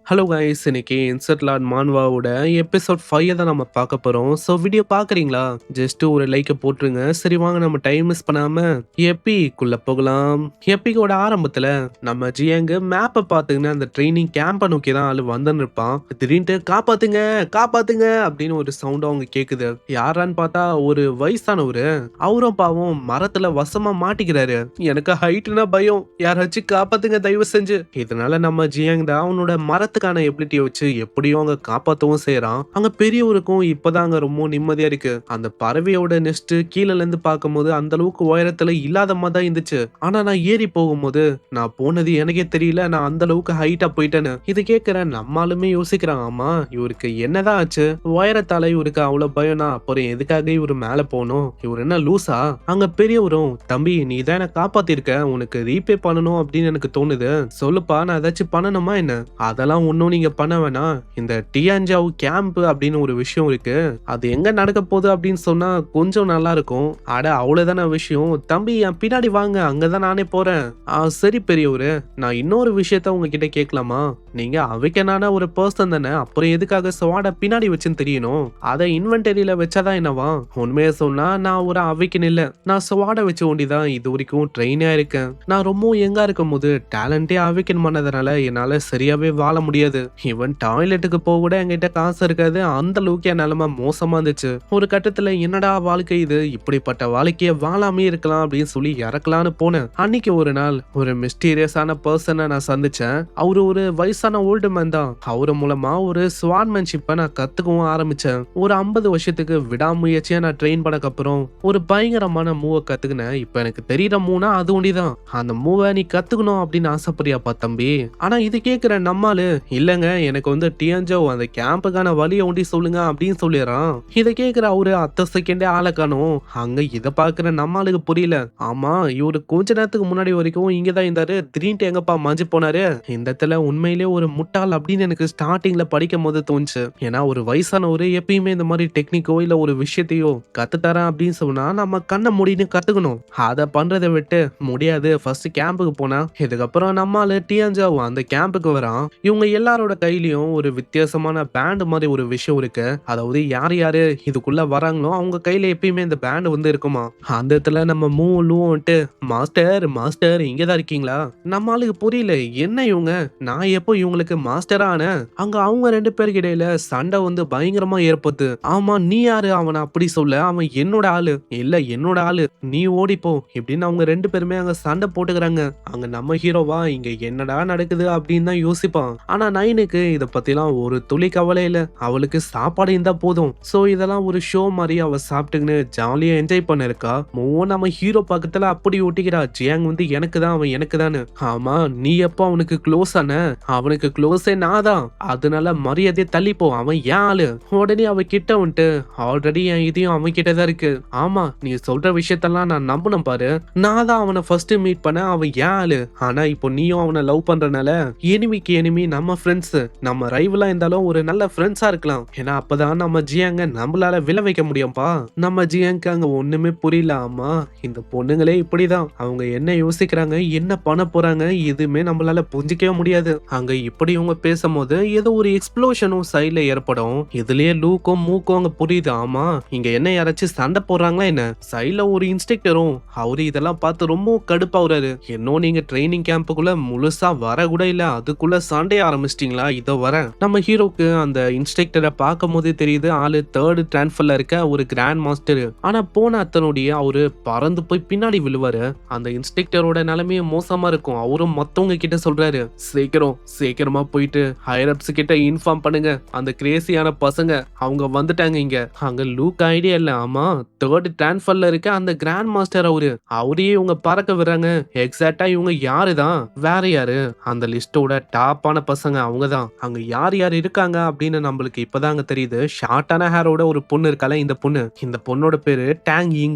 Hello guys, இன்னைக்கு insert Lord மான்வாவோட episode 5 தான் நம்ம பார்க்க போறோம். ஸோ வீடியோ பார்க்குறீங்களா? ஜஸ்ட் ஒரு லைக்கை போட்டுருங்க. சரி வாங்க நம்ம டைம் மிஸ் பண்ணாம எப்பிக்குள்ள போகலாம். எப்பிக்கோட ஆரம்பத்துல நம்ம ஜியாங் மேப்பை பார்த்துக்கின்னு அந்த ட்ரைனிங் கேம்பை நோக்கி தான் ஆளு வந்துன்னு இருப்பான். திடீர்னு காப்பாத்துங்க காப்பாத்துங்க அப்படின்னு ஒரு சவுண்ட் அவங்க கேக்குது. யாரான்னு பார்த்தா ஒரு வயசானவரு. அவரும் பாவம் மரத்துல வசமா மாட்டிக்கிறாரு. எனக்கு ஹைட்னா பயம், யாராச்சும் காப்பாத்துங்க தயவு செஞ்சு. இதனால நம்ம ஜியாங் தான் அவனோட மரத்துக்கான எபிலிட்டியை வச்சு எப்படியும் அங்க காப்பாத்தவும் செய்யறான். அங்க பெரியவருக்கும் இப்பதான் அங்க ரொம்ப நிம்மதியா இருக்கு. அந்த பறவையோட நெஸ்ட் கீழே இருந்து பார்க்கும்போது அந்த அளவுக்கு உயரத்துல இல்லாத மாதிரி தான் இருந்துச்சு. ஆனா நான் ஏறி போகும்போது நான் போனது எனக்கே தெரியல, நான் அந்த அளவுக்கு ஹைட்டா போயிட்டேன்னு. இது கேட்கிறேன் நம்மளுமே யோசிக்கிறான். ஆமா, இவருக்கு என்னதான் ஆச்சு? உயரத்தால இவருக்கு அவ்வளவு பயம்னா அப்புறம் எதுக்காக இவரு மேல போகணும்? இவர் என்ன லூசா? அங்க பெரியவரும், தம்பி நீ தான் என்ன காப்பாத்திருக்க, உனக்கு ரீபே பண்ணணும் அப்படின்னு எனக்கு தோணுது. சொல்லுப்பா, நான் ஏதாச்சும் பண்ணணுமா என்ன? அதெல்லாம் ஒன்னும் நீங்க பண்ண வேணாம். இந்த டியான்ஜாவ் கேம்ப் அப்படின்னு ஒரு விஷயம் இருக்கு, அது எங்க நடக்க போகுது அப்படின்னு சொன்னா கொஞ்சம் நல்லா இருக்கும். அட அவ்வளவுதான விஷயம். தம்பி என் பின்னாடி வாங்க, அங்கதான் நானே போறேன். சரி பெரியவரு, நான் இன்னொரு விஷயத்த உங்ககிட்ட கேட்கலாமா? நீங்க அவைக்கனான ஒரு பர்சன் தானே, அப்புறம் எதுக்காக ஸ்வாட பின்னாடி வச்சுன்னு தெரியணும்? அதை இன்வென்டரியில வச்சாதான் என்னவா? உண்மையை சொன்னா நான் ஒரு அவைக்கன் இல்ல, நான் ஸ்வாட வச்சு ஒண்டிதான் இது வரைக்கும் ட்ரெயினா இருக்கேன். நான் ரொம்ப யங்கா இருக்கும் போது டேலண்டே அவைக்கன் பண்ணதுனால என்னால சரியாவே வாழ முடியாது. ஈவன் டாய்லெட்டுக்கு போக கூட என்கிட்ட காசு இருக்காது. அந்த அளவுக்கு என் நிலைமை மோசமா இருந்துச்சு. ஒரு கட்டத்துல என்னடா வாழ்க்கை இது, இப்படிப்பட்ட வாழ்க்கைய வாழாமே இருக்கலாம் அப்படின்னு சொல்லி இறக்கலான்னு போனேன். அன்னைக்கு ஒரு நாள் ஒரு மிஸ்டீரியஸான பர்சனை நான் சந்திச்சேன். அவரு ஒரு வயசான ஓல்டு மேன் தான். அவரு மூலமா ஒரு ஸ்வாட்மேன்ஷிப்பை நான் கத்துக்கவும் ஆரம்பிச்சேன். ஒரு 50 வருஷத்துக்கு விடாமுயற்சியா நான் ட்ரெயின் பண்ணக்கு அப்புறம் ஒரு பயங்கரமான மூவை கத்துக்கினேன். இப்ப எனக்கு தெரியற மூனா அது ஒண்டிதான். அந்த மூவை நீ கத்துக்கணும் அப்படின்னு ஆசைப்படியாப்பா தம்பி? ஆனா இது கேக்குற நம்மாலு, இல்லங்க எனக்கு வந்து டியான்ஜோ அந்த கேம்புக்கான வழியை ஒண்டி சொல்லுங்க அப்படின்னு சொல்லிடுறான். இதை கேக்குற அவரு அத்த செகண்டே ஆளை காணும். அங்க இதை பாக்குற நம்மளுக்கு புரியல. ஆமா, இவரு கொஞ்ச நேரத்துக்கு முன்னாடி வரைக்கும் இங்கதான் இருந்தாரு, திடீர்னு எங்கப்பா மாஞ்சு போனாரு? இந்த இடத்துல உண்மையிலேயே ஒரு முட்டாள் அப்படின்னு எனக்கு ஸ்டார்டிங்ல படிக்கும் போது தோணுச்சு. ஏன்னா ஒரு வயசானவரு எப்பயுமே இந்த மாதிரி டெக்னிக்கோ இல்ல ஒரு விஷயத்தையோ கத்துத்தரேன் அப்படின்னு சொன்னா நம்ம கண்ணை மூடின்னு கத்துக்கணும். அதை பண்றதை விட்டு முடியாது, ஃபர்ஸ்ட் கேம்புக்கு போனா இதுக்கப்புறம் நம்மால டியான்ஜோ அந்த கேம்புக்கு வரான். இவங்க எல்லாரோட கையிலயும் ஒரு வித்தியாசமான பேண்ட் மாதிரி ஒரு விஷயம் இருக்கு. அதாவது யார் யாரு இதுக்குள்ள வராங்களோ அவங்க கையில எப்பயுமே இந்த பேண்ட் வந்து இருக்குமா. அந்த இடத்துல நம்ம மூணுட்டு, மாஸ்டர் மாஸ்டர் இங்கதான் இருக்கீங்களா? நம்ம ஆளுக்கு புரியல, என்ன இவங்க, நான் எப்போ இவங்களுக்கு மாஸ்டரா ஆனேன்? அங்க அவங்க 2 பேருக்கு இடையில சண்டை வந்து பயங்கரமா ஏற்படுது. ஆமா, நீ யாரு அவனை அப்படி சொல்ல, அவன் என்னோட ஆளு. இல்ல என்னோட ஆளு, நீ ஓடிப்போ இப்படின்னு அவங்க 2 பேருமே அங்க சண்டை போட்டுக்கிறாங்க. அங்க நம்ம ஹீரோவா இங்க என்னடா நடக்குது அப்படின்னு தான் யோசிப்பான். ஆனா நைனுக்கு இத பத்திலாம் ஒரு துளி கவலை இல்ல. அவளுக்கு சாப்பாடு இருந்தா போதும். சோ இதெல்லாம் ஒரு ஷோ மாதிரி அவ சாப்பிட்டுக்கின்னு ஜாலியா என்ஜாய் பண்ண இருக்கா. நம்ம ஹீரோ பக்கத்துல அப்படி ஒட்டிக்கிறா, ஜியாங் வந்து எனக்கு தான், அவன் எனக்கு தானு. ஆமா, நீ எப்போ அவனுக்கு க்ளோஸ் ஆன? அவனுக்கு க்ளோஸே நான் தான், அதனால மரியாதையை தள்ளிப்போ, அவன் ஏன் ஆளு. உடனே அவ கிட்ட வந்துட்டு, ஆல்ரெடி என் இதையும் அவன் கிட்டதான் இருக்கு. ஆமா, நீ சொல்ற விஷயத்தெல்லாம் நான் நம்பணும் பாரு. நான் தான் அவனை ஃபர்ஸ்ட் மீட் பண்ண, அவன் ஏன் ஆளு. ஆனா இப்போ நீயும் அவனை லவ் பண்றனால எனிமிக்கு எனிமி நம்ம ஃப்ரெண்ட்ஸ், நம்ம ரைவலா இருந்தாலும் ஒரு நல்ல ஃப்ரெண்ட்ஸா இருக்கலாம். ஏன்னா அப்பதான் நம்ம ஜியாங்க நம்மளால விழ வைக்க முடியும்பா. நம்ம ஜியாங்க்கு அங்க ஒண்ணுமே புரியல. ஆமா, இந்த பொண்ணுங்களே இப்படிதான், அவங்க என்ன யோசிக்கிறாங்க, என்ன பண்ண போறாங்க, எதுவுமே நம்மளால புரிஞ்சிக்கவே முடியாது. அங்க இப்படி இவங்க பேசும்போது ஏதோ ஒரு எக்ஸ்ப்ளோஷனும் சைட்ல ஏற்படும். இதுலயே லூக்கும் மூக்கும் அங்க புரியுது. ஆமா, இங்க என்ன யாராச்சும் சண்டை போடுறாங்களா என்ன? சைட்ல ஒரு இன்ஸ்ட்ரக்டரும், அவரு இதெல்லாம் பார்த்து ரொம்ப கடுப்பாவுறாரு. இன்னும் நீங்க ட்ரைனிங் கேம்புக்குள்ள முழுசா வர கூட இல்ல, அதுக்குள்ள சண்டை ஆரம்பிச்சிட்டீங்களா? இதோ வரேன். நம்ம ஹீரோக்கு அந்த இன்ஸ்ட்ரக்டரை பார்க்கும் போதே தெரியுது ஆளு 3rd டிரான்ஸ்ஃபர்ல இருக்க ஒரு கிராண்ட் மாஸ்டர். ஆனா போன அத்தனுடைய அவரு பறந்து போய் பின்னாடி விழுவாரு. அந்த இன்ஸ்ட்ரக்டரோட நிலைமையே மோசமா இருக்கும். அவரும் மத்தவங்க கிட்ட சொல்றாரு, சீக்கிரமா போயிட்டு ஹையர்அப்ஸ் கிட்ட இன்ஃபார்ம் பண்ணுங்க, அந்த கிரேசியான பசங்க அவங்க வந்துட்டாங்க இங்க. அங்க லூக் ஐடியா இல்ல. ஆமா, 3rd டிரான்ஸ்ஃபர்ல இருக்க அந்த கிராண்ட் மாஸ்டர் அவரையே இவங்க பறக்க விடுறாங்க. எக்ஸாக்டா இவங்க யாருதான், வேற யாரு, அந்த லிஸ்டோட டாப்பான பசங்க அவங்க தான். அங்க யார் யார் இருக்காங்க அப்படின்னு நம்மளுக்கு இப்பதாங்க தெரியுது. ஷார்ட்டான ஹேரோட ஒரு பொண்ணு இருக்கால, இந்த பொண்ணோட பேரு டேங் யிங்.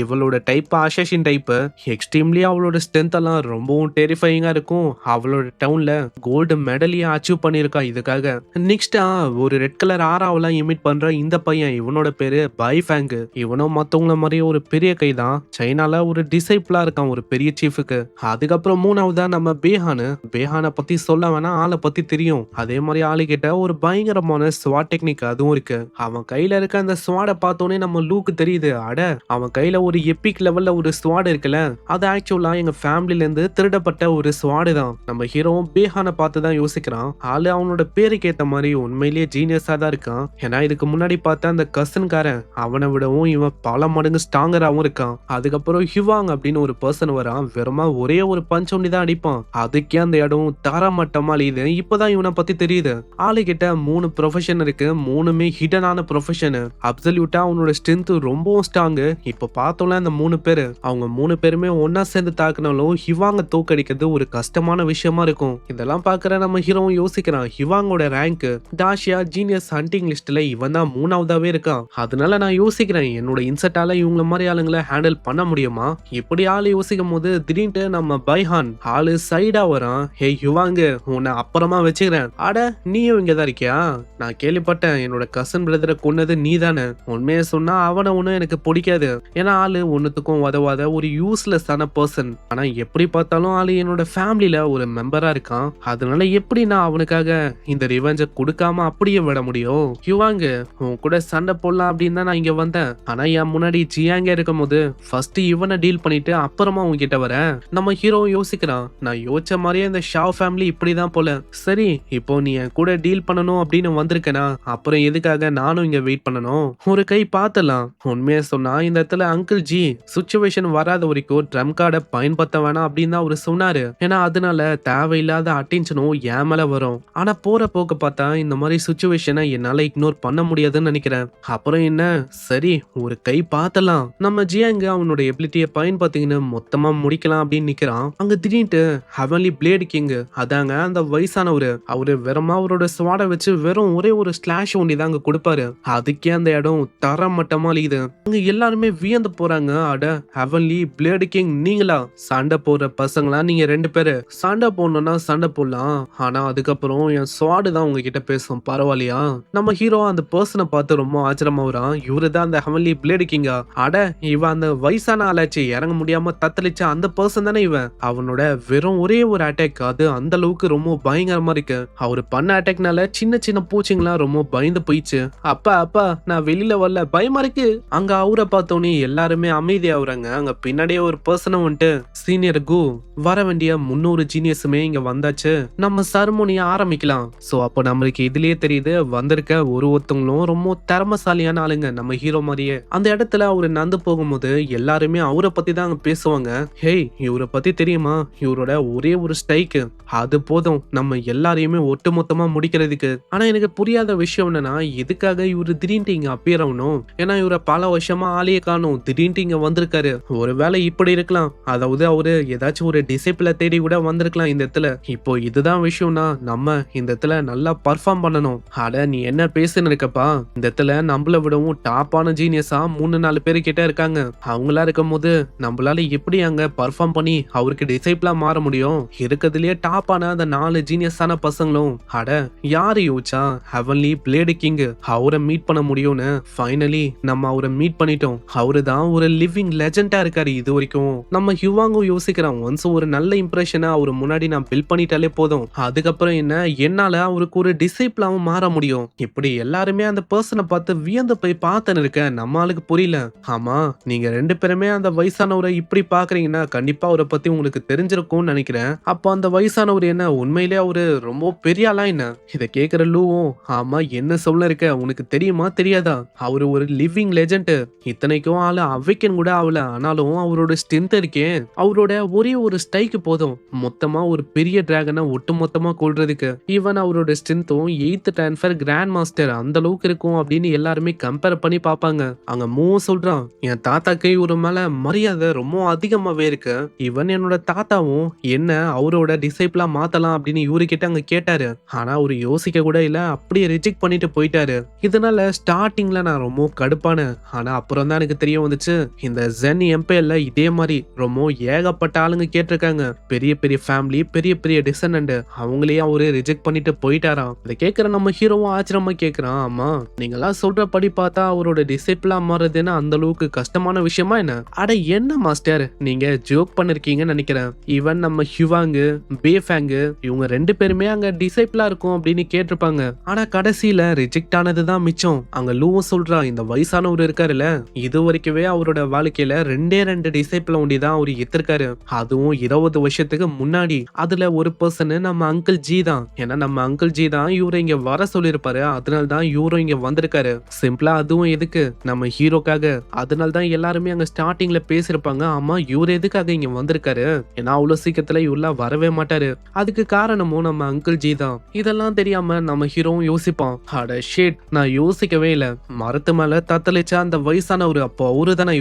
இவளோட டைப் அசசின் டைப். எக்ஸ்ட்ரீம்லி அவளோட ஸ்ட்ரென்த் எல்லாம் ரொம்பவும் டெரிஃபைங்கா இருக்கும். அவளோட டவுன்ல கோல்டு மெடலியா அச்சீவ் பண்ணிருக்கா இதுக்காக. நெக்ஸ்டா ஒரு ரெட் கலர் ஆராவெல்லாம் இமிட் பண்ற இந்த பையன், இவனோட பேரு பைஃபேங். இவனும் மத்தவங்கள மாதிரியே ஒரு பெரிய கை தான். சைனால ஒரு டிசைபிளா இருக்கான் ஒரு பெரிய சீஃபுக்கு. அதுக்கப்புறம் மூணாவதா நம்ம பேஹான பத்தி சொல்ல வேணா, ஆளை பத்தி பத்தி தெரியும். அதே மாதிரி ஆளு கிட்ட ஒரு பயங்கரமான ஸ்வாட் டெக்னிக் அதுவும் இருக்கு. அவன் கையில இருக்க அந்த ஸ்வாட பார்த்தோனே நம்ம லூக்கு தெரியுது. அட அவன் கையில ஒரு எபிக் லெவல்ல ஒரு ஸ்வாட் இருக்குல்ல, அது ஆக்சுவலா எங்க ஃபேமிலில இருந்து திருடப்பட்ட ஒரு ஸ்வாடு தான். நம்ம ஹீரோவும் பேஹான பார்த்து தான் யோசிக்கிறான். ஆளு அவனோட பேருக்கு ஏத்த மாதிரி உண்மையிலேயே ஜீனியஸா தான் இருக்கான். ஏன்னா இதுக்கு முன்னாடி பார்த்த அந்த கசன்காரன் அவனை விடவும் இவன் பல மடங்கு ஸ்ட்ராங்கராகவும் இருக்கான். அதுக்கப்புறம் ஹிவாங் அப்படின்னு ஒரு பர்சன் வரான். வெறுமா ஒரே ஒரு பஞ்ச் ஒண்டி தான் அடிப்பான். அதுக்கே அந்த இடம் தரமட்டமா அழியுது. இப்பதான் இவனை பத்தி தெரியுது. ஆளு கிட்ட 3 ப்ரொஃபஷன் இருக்கு. 3மே ஹிடனான ப்ரொஃபஷன். அப்சல்யூட்டா அவனோட ஸ்ட்ரென்த் ரொம்பவும் ஸ்ட்ராங். இப்ப பார்த்தோம்ல அந்த 3 பேரு, அவங்க 3 பேருமே ஒன்னா சேர்ந்து தாக்குனாலும் ஹிவாங்க தோக்கடிக்கிறது ஒரு கஷ்டமான விஷயமா இருக்கும். இதெல்லாம் பாக்குற நம்ம ஹீரோவும் யோசிக்கிறான். ஹிவாங்கோட ரேங்க் டாஷியா ஜீனியஸ் ஹண்டிங் லிஸ்ட்ல இவன் தான் 3ஆவதாவே இருக்கான். அதனால நான் யோசிக்கிறேன், என்னோட இன்செட்டால இவங்கள மாதிரி ஆளுங்களை ஹேண்டில் பண்ண முடியுமா? இப்படி ஆளு யோசிக்கும் போது திடீர்னு நம்ம பைஹான் ஆளு சைடா வரான். ஹே ஹிவாங்க, உன்னை அப்புறமா வச்சுக்கிறேன். அட நீயும் இங்கதான் இருக்கியா? நான் கேள்விப்பட்டேன் என்னோட கசன் பிரதரை கொன்னது நீ தானே. உண்மையை சொன்னா அவனை ஒன்னும் எனக்கு பிடிக்காது. ஏன்னா ஆளு ஒன்னுத்துக்கும் உதவாத ஒரு யூஸ்லெஸ் ஆன பர்சன். ஆனா எப்படி பார்த்தாலும் ஆளு என்னோட ஃபேமிலில ஒரு மெம்பரா இருக்கான். அதனால எப்படி நான் அவனுக்காக இந்த ரிவெஞ்ச கொடுக்காம அப்படியே விட முடியும்? ஹிவாங்க, உன் கூட சண்டை போடலாம் அப்படின்னு தான் நான் இங்க வந்தேன். ஆனா என் முன்னாடி ஜியாங்க இருக்கும் போது ஃபர்ஸ்ட் இவனை டீல் பண்ணிட்டு அப்புறமா உன்கிட்ட வரேன். நம்ம ஹீரோ யோசிக்கிறான். நான் யோசிச்ச மாதிரியே இந்த ஷாவ் ஃபேமிலி இப்படிதான் போல. சரி, இப்போ நீ என் கூட டீல் பண்ணணும் அப்படின்னு வந்திருக்கனா, அப்புறம் எதுக்காக நானும் இங்க வெயிட் பண்ணணும்? ஒரு கை பார்த்தலாம். உண்மையை சொன்னா இந்த இடத்துல அங்கிள் ஜி சுச்சுவேஷன் வராத வரைக்கும் ட்ரம் கார்டை பயன்படுத்த வேணாம் அப்படின்னு தான் அவரு சொன்னாரு. ஏன்னா அதனால தேவையில்லாத அட்டென்ஷனும் என் மேல வரும். ஆனா போற போக்க பார்த்தா இந்த மாதிரி சுச்சுவேஷனை என்னால இக்னோர் பண்ண முடியாதுன்னு நினைக்கிறேன். அப்புறம் என்ன, சரி ஒரு கை பார்த்தலாம். நம்ம ஜியாங்க அவனோட எபிலிட்டியை பயன்படுத்திங்கன்னு மொத்தமா முடிக்கலாம் அப்படின்னு நிக்கிறான். அங்க திடீர்னு ஹெவன்லி பிளேட் கிங், அதாங்க அந்த வயசானவரு, அவரு வெறுமா அவரோட ஸ்வாட வச்சு வெறும் ஒரே ஒரு ஸ்லாஷ் ஒண்டி தான் அங்க கொடுப்பாரு. அதுக்கே அந்த இடம் தரமட்டமா அழியுது. அங்க எல்லாருமே வியந்து போறாங்க. அட ஹெவன்லி பிளேட் கிங் நீங்களா? சண்டை போடுற பசங்களா நீங்க 2 பேரு? சண்டை போடணும்னா சண்டை போடலாம், ஆனா அதுக்கப்புறம் என் ஸ்வாடு தான் உங்ககிட்ட பேசும், பரவாயில்லையா? நம்ம ஹீரோ அந்த பர்சனை பார்த்து ரொம்ப ஆச்சரியமா வரான். இவருதான் அந்த ஹெவன்லி பிளேட் கிங்கா? அட இவன் அந்த வயசான ஆளாச்சு, இறங்க முடியாம தத்தளிச்ச அந்த பர்சன் தானே இவன். அவனோட வெறும் ஒரே ஒரு அட்டாக் அது அந்த அளவுக்கு ரொம்ப பயங்கரமா இருக்கு. அவரு பண்ண அட்டாக்னால சின்ன சின்ன பூச்சிங்களா ரொம்ப பயந்து போயிடுச்சு. அப்பா அப்பா நான் வெளியில வரல, பயமா இருக்கு. அங்க அவரை பார்த்தோன்னே எல்லாருமே அமைதியாகுறாங்க. அங்க பின்னாடியே ஒரு பர்சனும் வந்துட்டு, சீனியர் கு, வர வேண்டிய 300 ஜீனியஸுமே இங்க வந்தாச்சு, நம்ம சர்மோனியை ஆரம்பிக்கலாம். சோ அப்ப நம்மளுக்கு இதுலயே தெரியுது வந்திருக்க ஒருத்தவங்களும் ரொம்ப திறமசாலியான ஆளுங்க, நம்ம ஹீரோ மாதிரியே. அந்த இடத்துல அவரு நடந்து போகும்போது எல்லாருமே அவரை பத்தி தான் பேசுவாங்க. ஹேய், இவரை பத்தி தெரியுமா? இவரோட ஒரே ஒரு ஸ்ட்ரைக் அது போதும் நம்ம எல்லாரையுமே ஒட்டுமொத்தமா முடிக்கிறதுக்கு. ஆனா எனக்கு புரியாத விஷயம் என்னன்னா, எதுக்காக இவரு திடீர்னு இங்க அப்பியர் ஆகணும்? ஏன்னா இவரை பல வருஷமா ஆளையே காணும், திடீர்னு இங்க வந்திருக்காரு. ஒருவேளை இப்படி இருக்கலாம், அதாவது அவரு ஏதாச்சும் ஒரு டிசிப்ளை தேடி கூட வந்திருக்கலாம் இந்த இடத்துல. இப்போ இதுதான் விஷயம்னா நம்ம இந்த இடத்துல நல்லா பர்ஃபார்ம் பண்ணணும். அட நீ என்ன பேசுன்னு இருக்கப்பா? இந்த இடத்துல நம்மள விடவும் டாப்பான ஜீனியஸா 3-4 பேரு கிட்ட இருக்காங்க. அவங்களா இருக்கும் போது நம்மளால எப்படி அங்க பர்ஃபார்ம் பண்ணி அவருக்கு டிசைப்ளா மாற முடியும்? இருக்கிறதுலயே டாப்பான அந்த 4 ஜீனியஸான பசங்களும், அட யாரு யோசிச்சா ஹெவன்லி பிளேடு கிங் அவரை மீட் பண்ண முடியும்னு? ஃபைனலி நம்ம அவரை மீட் பண்ணிட்டோம். அவரு தான் ஒரு லிவிங் லெஜெண்டா இருக்காரு இது வரைக்கும். நம்ம ஹிவாங்கும் யோசிக்கிறான், ஒன்ஸ் ஒரு நல்ல இம்ப்ரெஷனை அவரு முன்னாடி நான் பில்ட் பண்ணிட்டாலே போதும், அதுக்கப்புறம் என்ன என்னால அவருக்கு ஒரு டிசைப்ளாவும் மாற முடியும். இப்படி எல்லாருமே அந்த பர்சனை பார்த்து வியந்து போய் பார்த்துன்னு இருக்க. நம்ம ஆளுக்கு புரியல. ஆமா, நீங்க 2 பேருமே அந்த வயசானவரை இப்படி பாக்குறீங்கன்னா கண்டிப்பா அவரை பத்தி உங்களுக்கு தெரிஞ்சிருக்கும்னு நினைக்கிறேன். அப்போ அந்த வயசானவர் என்ன உண்மையிலே அவரு ரொம்ப பெரிய ஆளா என்ன? இதை கேக்குற லூவும், ஆமா என்ன சொல்ல இருக்க, உனக்கு தெரியுமா தெரியாதா? அவரு ஒரு லிவிங் லெஜெண்ட். இத்தனைக்கும் ஆளு அவைக்கன் கூட ஆகல, ஆனாலும் அவரோட ஸ்ட்ரென்த் இருக்கே, அவரோட ஒரே ஒரு ஸ்ட்ரைக் போதும் மொத்தமா ஒரு பெரிய டிராகனை ஒட்டு மொத்தமா கொள்றதுக்கு. ஈவன் அவரோட ஸ்ட்ரென்த்தும் 8th ட்ரான்ஸ்ஃபர் கிராண்ட் மாஸ்டர் அந்த அளவுக்கு இருக்கும் அப்படின்னு எல்லாருமே கம்பேர் பண்ணி பார்ப்பாங்க. அங்க சொல்றான், என் தாத்தாக்கு இவரு மேல மரியாதை ரொம்ப அதிகமாவே இருக்கு. இவன் என்னோட தாத்தாவும் என்ன அவரோட டிசைப்ளா மாத்தலாம் அப்படின்னு இவரு கிட்ட அங்க கேட்டாரு. ஆனா அவரு யோசிக்க கூட இல்ல, அப்படியே ரிஜெக்ட் பண்ணிட்டு போயிட்டாரு. இதனால ஸ்டார்டிங்ல நான் ரொம்ப கடுப்பானேன். ஆனா அப்புறம் தான் எனக்கு தெரிய வந்துச்சு, இந்த ஜென் எம்பையர்ல இதே மாதிரி ரொம்ப ஏகப்பட்ட ஆளுங்க கேட்டிருக்காங்க. பெரிய பெரிய ஃபேமிலி, பெரிய பெரிய டிசனண்ட், அவங்களையே அவரு ரிஜெக்ட் பண்ணிட்டு போயிட்டாராம். இதை கேட்கிற நம்ம ஹீரோவும் ஆச்சரியமா கேட்கிறான், ஆமா நீங்களாம் சொல்றபடி பார்த்தா அவரோட டிசைப்ளா மாறதுன்னா அந்த அளவுக்கு கஷ்டமான விஷயமா என்ன? அட என்ன மாஸ்டர், நீங்க ஜோக் பண்ணிருக்கீங்கன்னு நினைக்கிறேன். ஈவன் நம்ம ஹிவாங்கு, பேஃபேங்கு இவங்க 2 பேருமே அங்க டிசைபிளா இருக்கும் அப்படின்னு கேட்டிருப்பாங்க. ஆனா கடைசியில ரிஜெக்ட் ஆனதுதான் மிச்சம். அங்க லூவும் சொல்றா, இந்த வயசானவர் இருக்காருல்ல, இது வரைக்குமே அவரோட வாழ்க்கையில ரெண்டு டிசைபிள் ஒண்டிதான் அவரு எத்திருக்காரு. அதுவும் 20 வருஷத்துக்கு முன்னாடி. அதுல ஒரு பர்சன் நம்ம அங்கிள் ஜி தான். ஏன்னா நம்ம அங்கிள் ஜி தான் இவரை இங்க வர சொல்லிருப்பாரு. அதனால தான் இவரும் இங்க வந்திருக்காரு. சிம்பிளா அதுவும் எதுக்கு, நம்ம ஹீரோக்காக. அதனால தான் எல்லாருமே அங்க ஸ்டார்டிங்ல பேசிருப்பாங்க, ஆமா இவர் எதுக்காக இங்க வந்திருக்காரு, ஏன்னா அவ்வளவு சீக்கிரத்துல இவரெல்லாம் வரவே மாட்டாரு. அதுக்கு காரணமும் நம்ம அங்கிள் ஜி தான். இதெல்லாம் தெரியாம நம்ம ஹீரோவும் யோசிப்பான், அட ஷிட், நான் யோசிக்கவே இல்ல. மரத்து மேல தத்தளிச்சா அந்த வயசானவரு, அப்போ அவரு தானே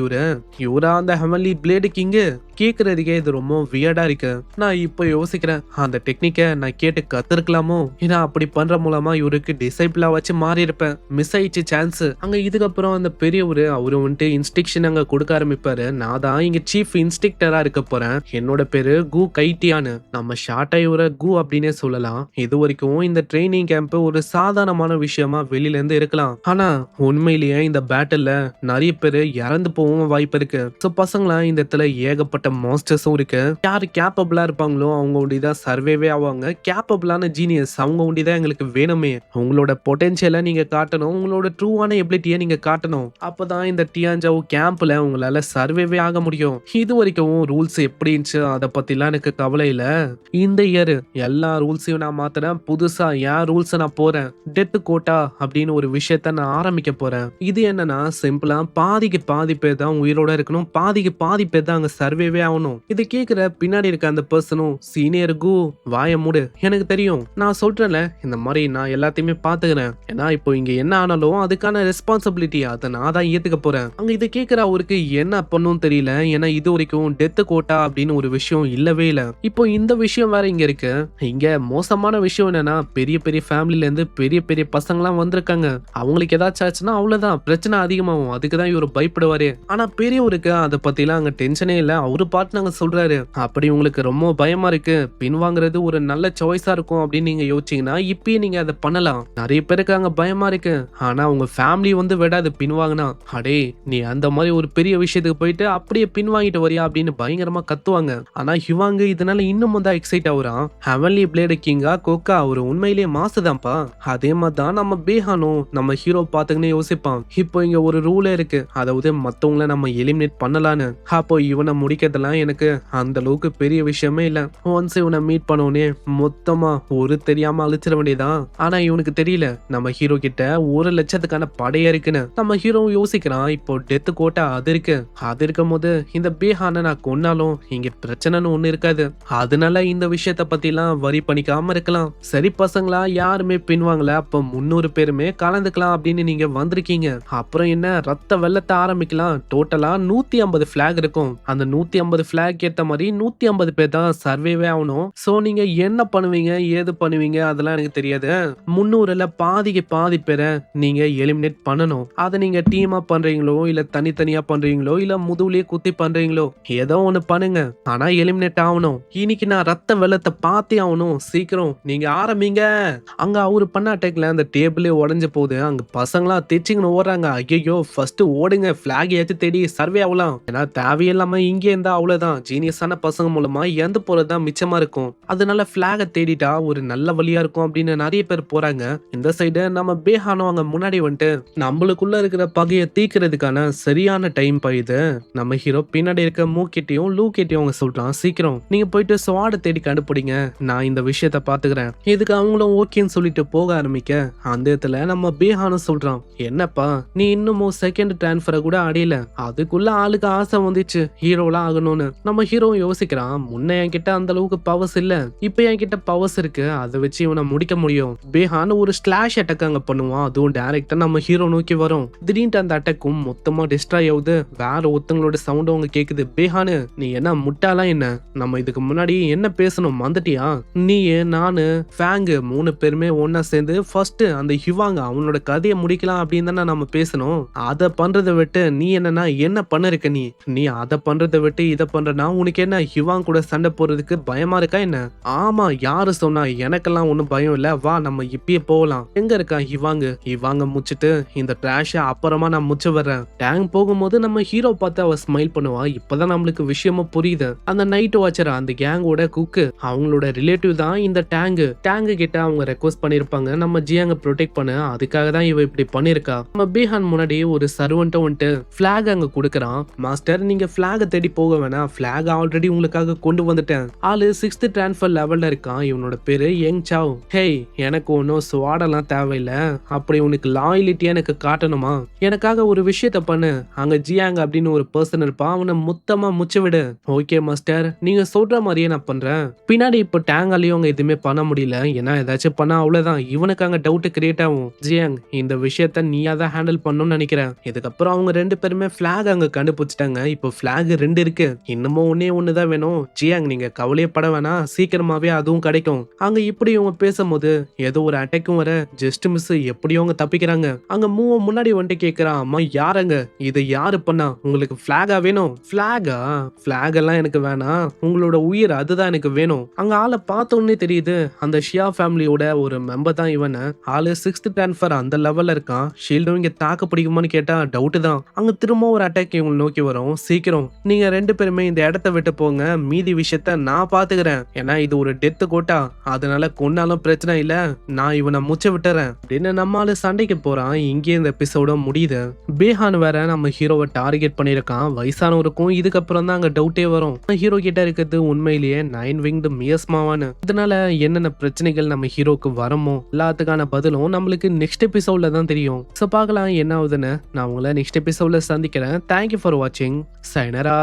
இவரா அந்த ஹெவன்லி பிளேடு கிங்கு? கேக்குறதுக்கே இது ரொம்ப வியர்டா இருக்கு. நான் இப்ப யோசிக்கிறேன், அந்த டெக்னிக்கை நான் கேட்டு கத்துருக்கலாமோ. ஏன்னா அப்படி பண்ற மூலமா இவருக்கு டிசைபிளா வச்சு மாறி இருப்பேன். மிஸ் ஆயிடுச்சு சான்ஸ். அங்க இதுக்கப்புறம் அந்த பெரியவரு அவரு வந்துட்டு இன்ஸ்ட்ரக்ஷன் அங்க கொடுக்க ஆரம்பிப்பாரு. நான் தான் இங்க சீஃப் இன்ஸ்ட்ரக்டரா இருக்க போறேன். என்னோட பேரு கு கைட்டியான்னு. நம்ம ஷார்ட்டா இவர கு அப்படின்னே சொல்லலாம். இது வரைக்கும் இந்த ட்ரைனிங் கேம்ப் ஒரு சாதாரணமான விஷயமா வெளியில இருந்து இருக்கலாம். ஆனா உண்மையிலேயே இந்த பேட்டில்ல நிறைய பேரு இறந்து போகவும் வாய்ப்பு இருக்கு. சோ பசங்களா இந்த இடத்துல ஏகப்பட்ட மாஸ்டர்ஸும் இருக்கு. யாரு கேப்பபிளா இருப்பாங்களோ அவங்க ஒண்டிதான் சர்வேவே ஆவாங்க. கேப்பபிளான ஜீனியஸ் அவங்க ஒண்டிதான் எங்களுக்கு வேணுமே. உங்களோட பொட்டன்ஷியலை நீங்க காட்டணும், உங்களோட ட்ரூவான எபிலிட்டியை நீங்க காட்டணும். அப்பதான் இந்த டியான்ஜாவோ கேம்ப்ல உங்களால சர்வேவே ஆக முடியும். இது வரைக்கும் ரூல்ஸ் எப்படி இருந்துச்சு அதை பத்திலாம் எனக்கு கவலை இல்ல. இந்த இயர் எல்லா ரூல்ஸையும் நான் மாத்துறேன். புதுசா என் ரூல்ஸ் நான் போறேன். டெத் கோட்டா அப்படின்னு ஒரு விஷயத்த நான் ஆரம்பிக்க போறேன். இது என்னன்னா சிம்பிளா பாதிக்கு பாதி பேர் தான் உயிரோட இருக்கணும், பாதிக்கு பாதி பேர் தான் அங்க சர்வேவே ஆகணும். இது கேக்குற பின்னாடி இருக்க அந்த பர்சனும், சீனியர் கு வாய மூடு, எனக்கு தெரியும், நான் சொல்றேன்ல இந்த மாதிரி நான் எல்லாத்தையுமே பாத்துக்கிறேன். ஏன்னா இப்போ இங்க என்ன ஆனாலும் அதுக்கான ரெஸ்பான்சிபிலிட்டி அதை நான் தான் ஏத்துக்க போறேன். அங்க இதை கேக்குற அவருக்கு என்ன பண்ணும் தெரியல. ஏன்னா இது வரைக்கும் டெத் கோட்டா அப்படின்னு ஒரு விஷயம் இல்லவே இல்ல. இப்போ இந்த விஷயம் வேற இங்க இருக்கு. இங்க மோசமான விஷயம் என்னன்னா பெரிய பெரிய ஃபேமிலில இருந்து பெரிய பெரிய பசங்கலாம் வந்திருக்காங்க. அவங்களுக்கு ஏதாச்சும் ஆச்சுன்னா அவ்வளவுதான், பிரச்சனை அதிகமாகும். அதுக்குதான் இவரு பயப்படுவாரு. ஆனா பெரியவருக்கு அதை பத்தி எல்லாம் அங்க டென்ஷனே இல்ல. அவரு பாட்டு நாங்க சொல்றாரு, அப்படி உங்களுக்கு ரொம்ப பயமா இருக்கு, பின்வாங்குறது ஒரு நல்ல சாய்ஸா இருக்கும் அப்படின்னு நீங்க யோசிச்சீங்கன்னா இப்பயே நீங்க அதை பண்ணலாம். நிறைய பேருக்கு அங்க பயமா இருக்கு. ஆனா உங்க ஃபேமிலி வந்து விடாது பின்வாங்கினா. அடே நீ அந்த மாதிரி ஒரு பெரிய விஷயத்துக்கு போயிட்டு அப்படியே பின்வாங்கிட்டு வரியா அப்படின்னு பயங்கரமா கத்துவாங்க. ஆனா ஹிவாங்கு இதனால இன்னும் தான் எக்ஸைட் ஆகுறான். ஹெவன்லி பிளேடு கிங்கா கோக்கா ஒரு உண்மையிலேயே மாசுதான்ப்பா. அதே மாதிரி தான் நம்ம பேஹானும் நம்ம ஹீரோ பாத்துக்கினே யோசிப்பான். இப்போ இங்க ஒரு ரூலே இருக்கு, அதாவது மத்தவங்கள நம்ம எலிமினேட் பண்ணலான்னு. அப்போ இவனை முடிக்கிறதெல்லாம் எனக்கு அந்த அளவுக்கு பெரிய விஷயமே இல்ல. ஒன்ஸ் இவனை மீட் பண்ணோனே மொத்தமா ஒரு தெரியாம அழிச்சிட வேண்டியதான். ஆனா இவனுக்கு தெரியல நம்ம ஹீரோ கிட்ட 1,00,000க்கான படையா இருக்குன்னு. நம்ம ஹீரோ யோசிக்கிறான், இப்போ டெத் கோட்டா அது இருக்கு. அது இருக்கும் போது இந்த பேஹான நான் கொன்னாலும் இங்க பிரச்சனைன்னு ஒண்ணு இருக்காது. அதனால இந்த விஷயத்த பத்தி எல்லாம் வரி பண்ணிக்காம இருக்கலாம். சரி பசங்களா, யாருமே பின்வாங்கல, அப்ப 300 பேருமே கலந்துக்கலாம் அப்படின்னு நீங்க வந்திருக்கீங்க. அப்புறம் என்ன, ரத்த வெள்ளத்தை ஆரம்பிக்கலாம். டோட்டலா 150 பிளாக் இருக்கும். அந்த 150 பிளாக் ஏத்த மாதிரி 150 பேர் தான் சர்வேவே ஆகணும். சோ நீங்க என்ன பண்ணுவீங்க ஏது பண்ணுவீங்க அதெல்லாம் எனக்கு தெரியாது. 300ல பாதிக்கு பாதி பேரை நீங்க எலிமினேட் பண்ணணும். அதை நீங்க டீமா பண்றீங்களோ இல்ல தனித்தனியா பண்றீங்களோ இல்ல முதுகுலயே குத்தி பண்றீங்களோ ஏதோ ஒண்ணு பண்ணுங்க. ஆனா எலிமினேட் ஆகணும். இன்னைக்கு நான் ரத்த வெள்ளத்தை பார்த்தே ஆகணும். சீக்கிரம் நீங்க ஆரம்பிங்க. அங்க அவரு பண்ண அட்டாக்ல அந்த டேபிளே உடஞ்ச போது அங்க பசங்களா தேச்சிங்கன்னு ஓடுறாங்க. ஐயோ ஃபர்ஸ்ட் ஓடுங்க, பிளாக் ஏச்சு தேடி சர்வே ஆகலாம். ஏன்னா தேவையில்லாம இங்கே இருந்தா அவ்வளவுதான், ஜீனியஸான பசங்க மூலமா இறந்து போறதுதான் மிச்சமா இருக்கும். அதனால பிளாக தேடிட்டா ஒரு நல்ல வழியா இருக்கும் அப்படின்னு நிறைய பேர் போறாங்க. இந்த சைடு நம்ம பேஹானோ அங்க முன்னாடி வந்துட்டு நம்மளுக்குள்ள இருக்கிற பகையை தீக்கிறதுக்கான சரியான டைம் இது. நம்ம ஹீரோ பின்னாடி இருக்க மூக்கிட்டையும் லூ கிட்டையும் அவங்க சொல்றான், சீக்கிரம் நீங்க போயிட்டு ஸ்வாட தேடி கண்டுபிடிங்க, நான் இந்த விஷயத்த பாத்துக்கிறேன். இதுக்கு அவங்களும் ஓகேன்னு சொல்லிட்டு போக ஆரம்பிக்க அந்த இடத்துல நம்ம பேஹானும் சொல்றான், என்னப்பா நீ இன்னமும் செகண்ட் டிரான்ஸ்பரை கூட அடையல, அதுக்குள்ள ஆளுக்கு ஆசை வந்துச்சு ஹீரோலாம் ஆகணும்னு. நம்ம ஹீரோ யோசிக்கிறான், முன்ன என்கிட்ட அந்த அளவுக்கு பவர்ஸ் இல்ல, இப்ப என்கிட்ட பவர்ஸ் இருக்கு, அதை வச்சு இவனை முடிக்க முடியும். பேஹான் ஒரு ஸ்லாஷ் அட்டாக் அங்க பண்ணுவான். அதுவும் டைரக்டா நம்ம ஹீரோ நோக்கி வரும். திடீர்னு அந்த அட்டாக்கும் மொத்தமா டிஸ்ட்ராய் ஆகுது. வேற ஒருத்தங்களோட சவுண்ட் அவங்க கேக்குது. பேஹானு நீ என்ன முட்டாளா என்ன, நம்ம இதுக்கு முன்னாடி என்ன பேசணும் மறந்துட்டியா? நீ நானு ஃபேங்கு 3 பேருமே ஒன்னா சேர்ந்து ஃபர்ஸ்ட் அந்த ஹிவாங்க அவனோட கதையை முடிக்கலாம் அப்படின்னு தானே நம்ம பேசணும். அதை பண்றதை விட்டு நீ என்னன்னா என்ன பண்ணிருக்க, நீ அதை பண்றதை விட்டு இதை பண்றனா உனக்கு என்ன ஹிவாங் கூட சண்டை போறதுக்கு பயமா இருக்கா என்ன? ஆமா யாரு சொன்னா, எனக்கெல்லாம் ஒண்ணும் பயம் இல்ல, வா நம்ம இப்பயே போகலாம். எங்க இருக்கா ஹிவாங்க முச்சிட்டு இந்த டிராஷ அப்புறமா நான் முச்சு வர்றேன். டேங் போகும்போது நம்ம ஹீரோ பார்த்து அவ ஸ்மைல் பண்ணுவா. இப்பதான் நம்மளுக்கு விஷயமும் புரியுது. அந்த நைட் வாட்சர் அந்த கேங்கோட குக்கு அவங்களோட ரிலேட்டிவ் தான் தான் இந்த டேங்கு கிட்ட அவங்க ரெக்வஸ்ட் பண்ணிருப்பாங்க நம்ம ஜியாங்க ப்ரொடெக்ட் பண்ண, அதுக்காக தான் இவ இப்படி பண்ணிருக்கா. நம்ம பீஹான் முன்னாடி ஒரு சர்வன்ட்டும் வந்துட்டு பிளாக் அங்க கொடுக்கறான். மாஸ்டர் நீங்க பிளாக தேடி போக வேணாம், பிளாக் ஆல்ரெடி உங்களுக்காக கொண்டு வந்துட்டேன். ஆளு 6th ட்ரான்ஸ்ஃபர் லெவல்ல இருக்கான். இவனோட பேரு யங் சாவ். ஹேய் எனக்கு ஒன்னும் ஸ்வாடெல்லாம் தேவையில்ல, அப்படி உனக்கு லாயலிட்டி எனக்கு காட்டணுமா, எனக்காக ஒரு விஷயத்த பண்ணு. அங்க ஜியாங் அப்படின்னு ஒரு பர்சன் இருப்பான், அவனை மொத்தமா முச்சு விடு. ஓகே மாஸ்டர் நீங்க சொல்ற மாதிரியே நான் பண்றேன். பின்னாடி இப்போ டேங்காலையும் அவங்க எதுவுமே பண்ண முடியல, ஏன்னா ஏதாச்சும் பண்ணா அவ்வளவுதான், இவனுக்கு அங்க டவுட் கிரியேட் ஆகும். ஜியாங் இந்த விஷயத்த நீயா தான் ஹேண்டில் பண்ணணும்னு நினைக்கிறேன். இதுக்கப்புறம் அவங்க 2 பேருமே பிளாக் அங்க கண்டுபிடிச்சிட்டாங்க. இப்போ பிளாக் 2 இருக்கு, இன்னமும் ஒன்னே தான் வேணும். ஜியாங் நீங்க கவலையே பட வேணாம், சீக்கிரமாவே அதுவும் கிடைக்கும். அங்க இப்படி இவங்க பேசும்போது ஏதோ ஒரு அட்டாக்கும் வர ஜஸ்ட் மிஸ் எப்படியும் அவங்க தப்பிக்கிறாங்க. அங்க மூவ முன்னாடி வந்துட்டு கேக்குறான், அம்மா யாருங்க இது, யாரு பண்ணா, உங்களுக்கு பிளாகா வேணும்? பிளாக் எல்லாம் எனக்கு வேணாம், உங்களோட உயிர் அதுதான் எனக்கு வேணும். அங்க ஆளை பார்த்தோன்னே தெரியுது அந்த ஷியா ஃபேமிலியோட ஒரு மெம்பர் தான் இவன். ஆளு 6th ட்ரான்ஸ்ஃபர் அந்த லெவல்ல இருக்கான். ஷீல்டும் இங்க தாக்க பிடிக்குமான்னு கேட்டா டவுட் தான். அங்க திரும்ப ஒரு அட்டாக் இவங்களை நோக்கி வரும். சீக்கிரம் நீங்க 2 பேருமே இந்த இடத்த விட்டு போங்க, மீதி விஷயத்த நான் பாத்துக்கிறேன். ஏன்னா இது ஒரு டெத் கோட்டா, அதனால கொன்னாலும் பிரச்சனை இல்ல, நான் இவனை முச்ச விட்டுறேன் அப்படின்னு நம்மால சண்டைக்கு போறான். இங்கே இந்த எபிசோட முடியுது. பேஹான் வேற நம்ம ஹீரோவை டார்கெட் பண்ணிருக்கான். வயசானவருக்கும் இதுக்கப்புறம் தான் அங்க டவுட்டே வரும், ஹீரோ கிட்ட இருக்கிறது உண்மையிலேயே 9 winged மியஸ்மாவான்னு. இதனால என்னென்ன பிரச்சனைகள் நம்ம ஹீரோக்கு வரமோ எல்லாத்துக்கான பதிலும் நம்மளுக்கு நெக்ஸ்ட் எபிசோட்ல தான் தெரியும். சோ பார்க்கலாம் என்ன ஆகுதுன்னு. நான் உங்களை நெக்ஸ்ட் எபிசோட்ல சந்திக்கிறேன். தேங்க்யூ ஃபார் வாட்சிங். சைனரா.